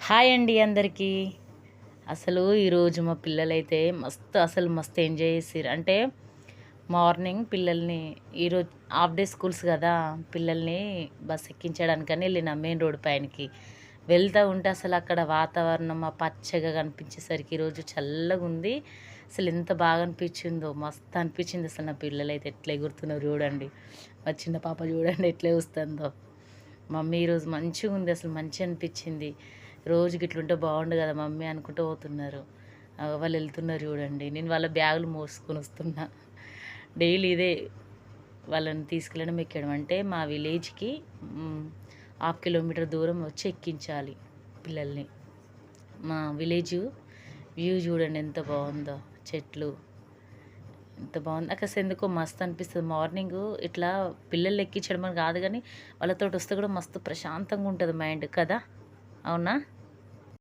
Hi అండి అందరికీ. అసలు ఈరోజు మా పిల్లలైతే మస్తు ఎంజాయ్ చేసిర్రు. అంటే మార్నింగ్ పిల్లల్ని ఈరోజు హాఫ్ డే స్కూల్స్ కదా, పిల్లల్ని బస్ ఎక్కించడానికని వెళ్ళిన మెయిన్ రోడ్ పైనకి వెళ్తూ ఉంటే అసలు అక్కడ వాతావరణం పచ్చగా కనిపించేసరికి ఈరోజు చల్లగా ఉంది. అసలు ఎంత బాగా అనిపించిందో, మస్తు అనిపించింది. అసలు నా పిల్లలైతే ఎట్లా ఎగురుతున్నారు చూడండి. మా చిన్న పాప చూడండి ఎట్లా వస్తుందో. మమ్మీ ఈరోజు మంచిగా ఉంది, అసలు మంచిగా అనిపించింది. రోజుకి ఇట్లుంటే బాగుండు కదా మమ్మీ అనుకుంటూ పోతున్నారు. వాళ్ళు వెళ్తున్నారు చూడండి. నేను వాళ్ళ బ్యాగులు మోసుకొని వస్తున్నా. డైలీ ఇదే వాళ్ళని తీసుకెళ్ళడం ఎక్కడం. అంటే మా విలేజ్కి 1/2 కిలోమీటర్ దూరం వచ్చి ఎక్కించాలి పిల్లల్ని. మా విలేజ్ వ్యూ చూడండి ఎంత బాగుందో, చెట్లు ఎంత బాగుంది. నాకు అసలు ఎందుకో మస్తు అనిపిస్తుంది. మార్నింగ్ ఇట్లా పిల్లల్ని ఎక్కించడం అని కాదు కానీ వాళ్ళతో వస్తే కూడా మస్తు ప్రశాంతంగా ఉంటుంది మైండ్ కదా, అవునా?